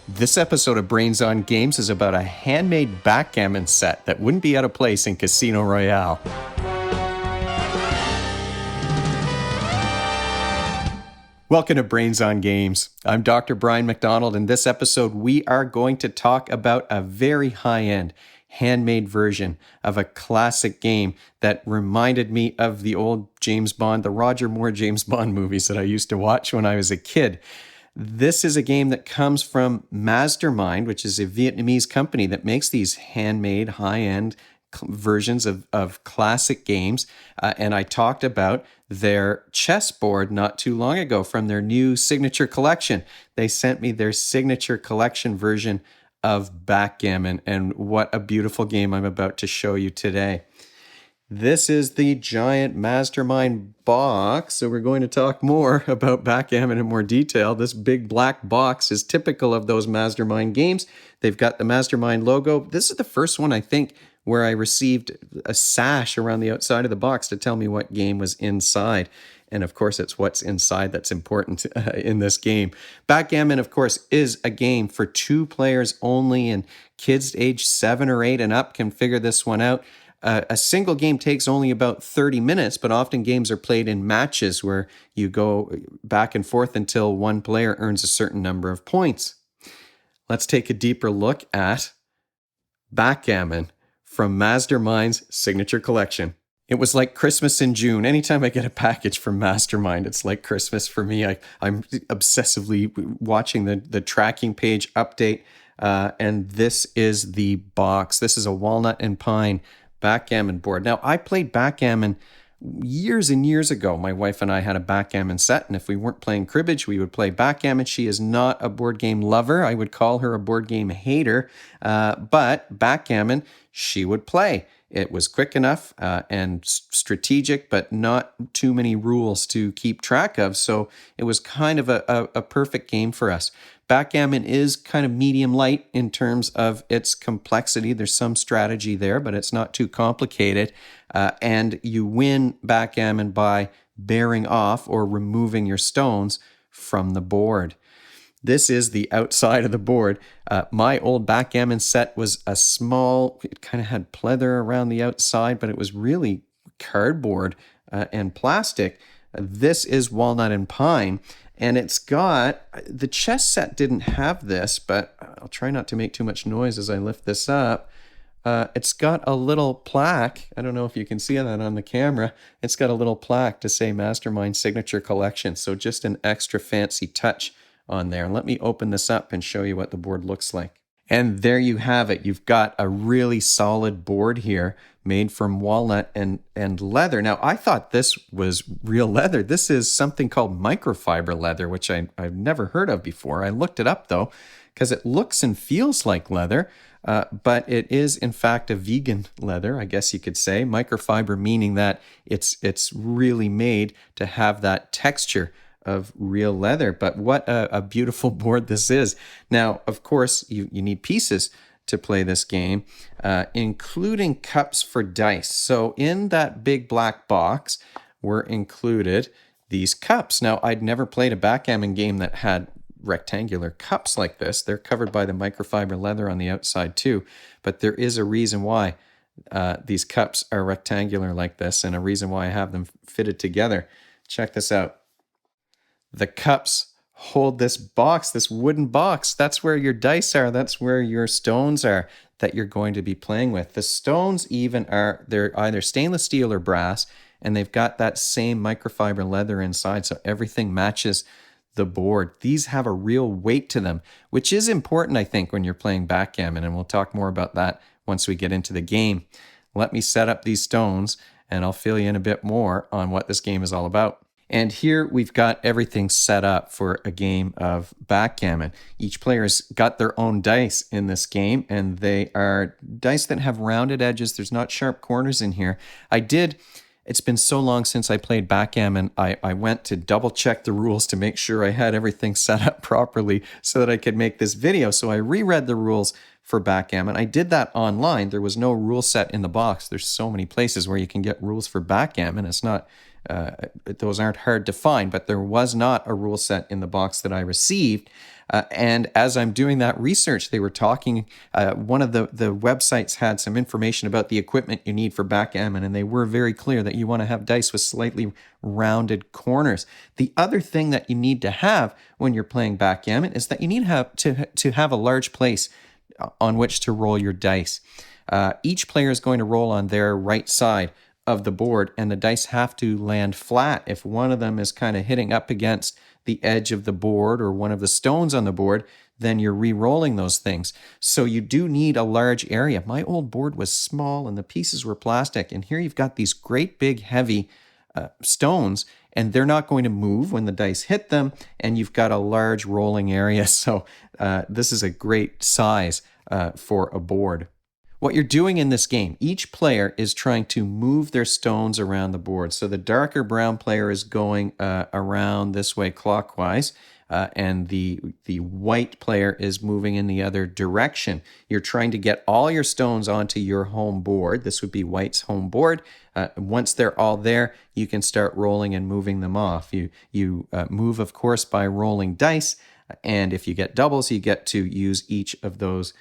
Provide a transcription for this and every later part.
This episode of Brains on Games is about a handmade backgammon set that wouldn't be out of place in Casino Royale. Welcome to Brains on Games. I'm Dr. Brian McDonald. In this episode, we are going to talk about a very high-end handmade version of a classic game that reminded me of the old James Bond, the Roger Moore James Bond movies that I used to watch when I was a kid. This is a game that comes from Maztermind, which is a Vietnamese company that makes these handmade, high-end versions of classic games. And I talked about their chessboard not too long ago from their new signature collection. They sent me their signature collection version of Backgammon, and what a beautiful game I'm about to show you today. This is the giant Maztermind box, so we're going to talk more about Backgammon in more detail. This big black box is typical of those Maztermind games. They've got the Maztermind logo. This is the first one, I think, where I received a sash around the outside of the box to tell me what game was inside. And of course, it's what's inside that's important in this game. Backgammon, of course, is a game for 2 players only, and kids age 7 or 8 and up can figure this one out. A single game takes only about 30 minutes, but often games are played in matches where you go back and forth until one player earns a certain number of points. Let's take a deeper look at Backgammon from Maztermind's signature collection. It was like Christmas in June. Anytime I get a package from Maztermind, it's like Christmas for me. I'm obsessively watching the tracking page update, and this is the box. This is a walnut and pine backgammon board. Now, I played backgammon years and years ago. My wife and I had a backgammon set, and if we weren't playing cribbage, we would play backgammon. She is not a board game lover. I would call her a board game hater, but backgammon, she would play. It was quick enough and strategic, but not too many rules to keep track of, so it was kind of a perfect game for us. Backgammon is kind of medium light in terms of its complexity. There's some strategy there, but it's not too complicated. And you win backgammon by bearing off or removing your stones from the board. This is the outside of the board. My old backgammon set was a small, it kind of had pleather around the outside, but it was really cardboard and plastic. This is walnut and pine. And it's got, the chess set didn't have this, but I'll try not to make too much noise as I lift this up. It's got a little plaque. I don't know if you can see that on the camera. It's got a little plaque to say Maztermind Signature Collection. So just an extra fancy touch on there. Let me open this up and show you what the board looks like. And there you have it. You've got a really solid board here made from walnut and leather. Now, I thought this was real leather. This is something called microfiber leather, which I've never heard of before. I looked it up, though, because it looks and feels like leather, but it is, in fact, a vegan leather, I guess you could say. Microfiber meaning that it's really made to have that texture of real leather. But what a beautiful board this is. Now, of course, you need pieces to play this game, including cups for dice. So in that big black box were included these cups. Now, I'd never played a backgammon game that had rectangular cups like this. They're covered by the microfiber leather on the outside too, but there is a reason why these cups are rectangular like this, and a reason why I have them fitted together. Check this out. The cups hold this box, this wooden box. That's where your dice are. That's where your stones are that you're going to be playing with. The stones even they're either stainless steel or brass, and they've got that same microfiber leather inside, so everything matches the board. These have a real weight to them, which is important, I think, when you're playing backgammon, and we'll talk more about that once we get into the game. Let me set up these stones, and I'll fill you in a bit more on what this game is all about. And here we've got everything set up for a game of backgammon. Each player's got their own dice in this game, and they are dice that have rounded edges. There's not sharp corners in here. It's been so long since I played backgammon, I went to double check the rules to make sure I had everything set up properly so that I could make this video. So I reread the rules for backgammon. I did that online. There was no rule set in the box. There's so many places where you can get rules for backgammon. It's not those aren't hard to find, but there was not a rule set in the box that I received. And as I'm doing that research, they were talking, one of the websites had some information about the equipment you need for backgammon, and they were very clear that you want to have dice with slightly rounded corners. The other thing that you need to have when you're playing backgammon is that you need to have a large place on which to roll your dice. Each player is going to roll on their right side of the board, and the dice have to land flat. If one of them is kind of hitting up against the edge of the board or one of the stones on the board, then you're re-rolling those things. So you do need a large area. My old board was small and the pieces were plastic, and here you've got these great big heavy stones, and they're not going to move when the dice hit them, and you've got a large rolling area. So this is a great size for a board. What you're doing in this game, each player is trying to move their stones around the board. So the darker brown player is going around this way clockwise, and the white player is moving in the other direction. You're trying to get all your stones onto your home board. This would be white's home board. Once they're all there, you can start rolling and moving them off. You move, of course, by rolling dice, and if you get doubles, you get to use each of those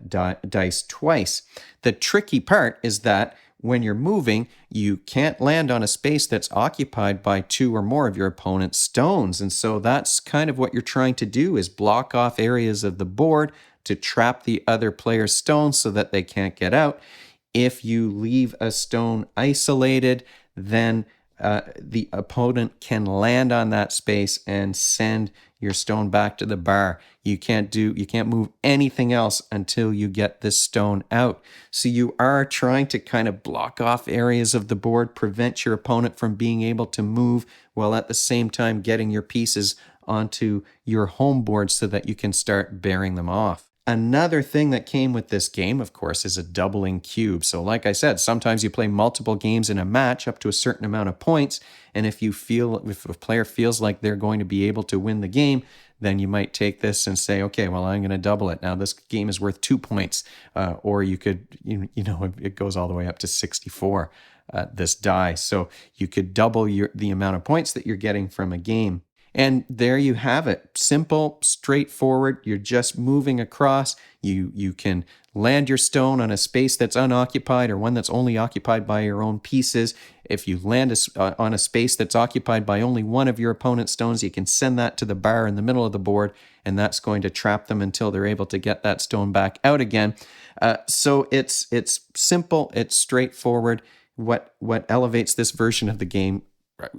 dice twice. The tricky part is that when you're moving, you can't land on a space that's occupied by two or more of your opponent's stones. And so that's kind of what you're trying to do, is block off areas of the board to trap the other player's stones so that they can't get out. If you leave a stone isolated, then the opponent can land on that space and send your stone back to the bar. You can't move anything else until you get this stone out. So you are trying to kind of block off areas of the board, prevent your opponent from being able to move, while at the same time getting your pieces onto your home board so that you can start bearing them off. Another thing that came with this game, of course, is a doubling cube. So like I said, sometimes you play multiple games in a match up to a certain amount of points, and if a player feels like they're going to be able to win the game, then you might take this and say, okay, well, I'm going to double it. Now this game is worth 2 points, or you could, it goes all the way up to 64, this die. So you could double the amount of points that you're getting from a game. And there you have it. Simple, straightforward. You're just moving across. You can land your stone on a space that's unoccupied or one that's only occupied by your own pieces. If you land on a space that's occupied by only one of your opponent's stones, you can send that to the bar in the middle of the board, and that's going to trap them until they're able to get that stone back out again. So it's simple, it's straightforward. What elevates this version of the game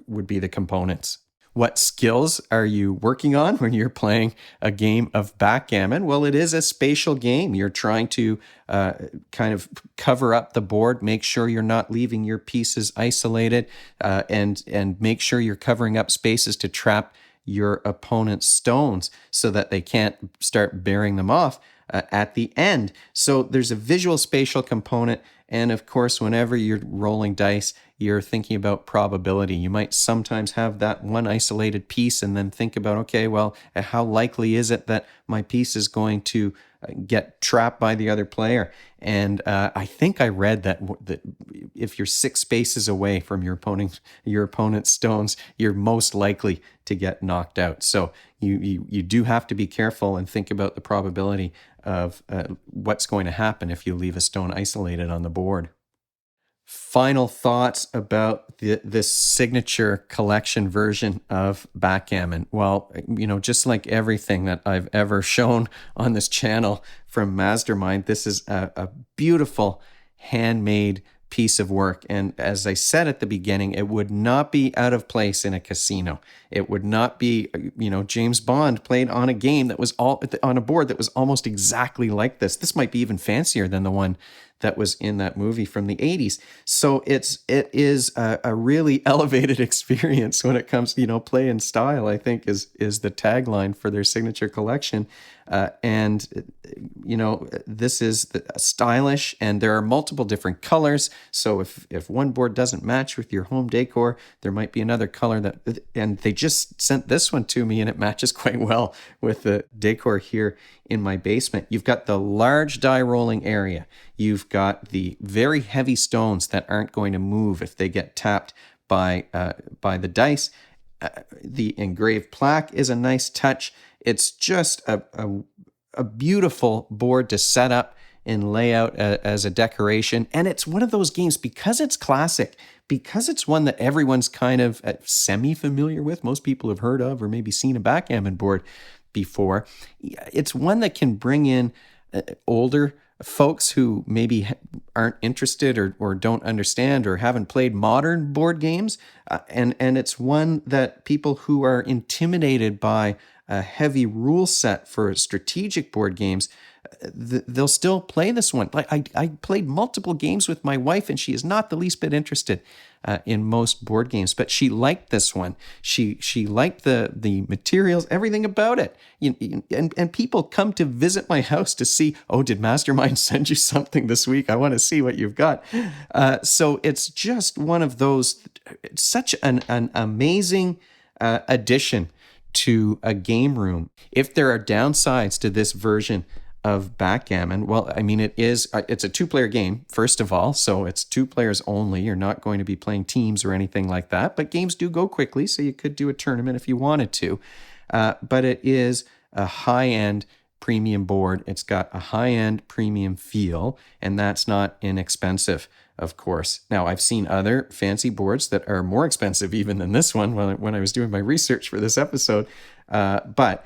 would be the components. What skills are you working on when you're playing a game of backgammon? Well, it is a spatial game. You're trying to kind of cover up the board, make sure you're not leaving your pieces isolated, and make sure you're covering up spaces to trap your opponent's stones so that they can't start bearing them off at the end. So there's a visual spatial component. And of course, whenever you're rolling dice, you're thinking about probability. You might sometimes have that one isolated piece and then think about, okay, well, how likely is it that my piece is going to get trapped by the other player? And I think I read that if you're 6 spaces away from your opponent's stones, you're most likely to get knocked out. So you do have to be careful and think about the probability of what's going to happen if you leave a stone isolated on the board. Final thoughts about this signature collection version of backgammon. Well, just like everything that I've ever shown on this channel from Maztermind, this is a beautiful handmade piece of work. And as I said at the beginning, it would not be out of place in a casino. It would not be, James Bond played on a game that was on a board that was almost exactly like this. This might be even fancier than the one that was in that movie from the 80s. So it is a really elevated experience when it comes, play and style, I think is the tagline for their signature collection. This is stylish, and there are multiple different colors. So if one board doesn't match with your home decor, there might be another color and they just sent this one to me, and it matches quite well with the decor here in my basement. You've got the large die rolling area. You've got the very heavy stones that aren't going to move if they get tapped by the dice. The engraved plaque is a nice touch. It's just a beautiful board to set up and lay out as a decoration. And it's one of those games, because it's classic, because it's one that everyone's kind of semi-familiar with, most people have heard of or maybe seen a backgammon board before. It's one that can bring in older folks who maybe aren't interested or don't understand or haven't played modern board games. And it's one that people who are intimidated by a heavy rule set for strategic board games, they'll still play this one. Like I played multiple games with my wife, and she is not the least bit interested in most board games, but she liked this one. She liked the materials, everything about it. And people come to visit my house to see, oh, did Maztermind send you something this week? I want to see what you've got. So it's just one of those, such an amazing addition to a game room. If there are downsides to this version of backgammon, well, I mean, it's a two-player game, first of all, so it's 2 players only. You're not going to be playing teams or anything like that, but games do go quickly, so you could do a tournament if you wanted to. But it is a high-end premium board. It's got a high-end premium feel, and that's not inexpensive, of course. Now, I've seen other fancy boards that are more expensive even than this one when I was doing my research for this episode. But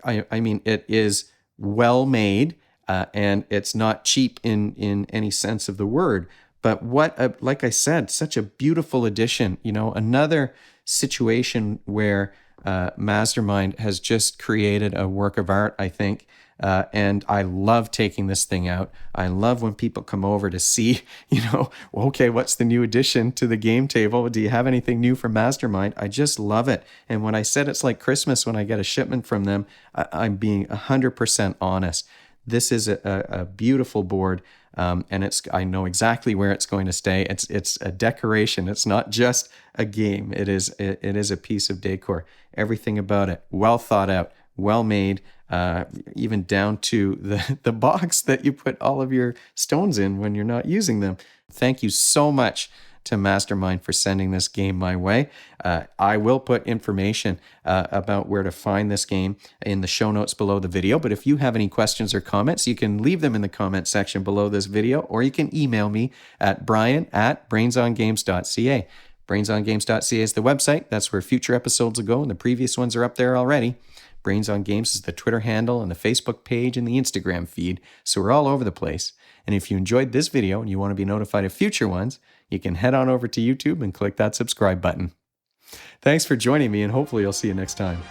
I mean, it is well made, and it's not cheap in any sense of the word. But like I said, such a beautiful addition. Another situation where Maztermind has just created a work of art, I think. And I love taking this thing out. I love when people come over to see, okay, what's the new addition to the game table? Do you have anything new from Maztermind? I just love it. And when I said it's like Christmas when I get a shipment from them, I'm being 100% honest. This is a beautiful board, and I know exactly where it's going to stay. It's a decoration. It's not just a game. It is a piece of decor. Everything about it, well thought out, well made, even down to the box that you put all of your stones in when you're not using them. Thank you so much to Maztermind for sending this game my way. I will put information about where to find this game in the show notes below the video, but if you have any questions or comments, you can leave them in the comment section below this video, or you can email me at brian@brainsongames.ca. brainsongames.ca is the website. That's where future episodes will go, and the previous ones are up there already. Brains on Games is the Twitter handle and the Facebook page and the Instagram feed, so we're all over the place. And if you enjoyed this video and you want to be notified of future ones, you can head on over to YouTube and click that subscribe button. Thanks for joining me, and hopefully I'll see you next time.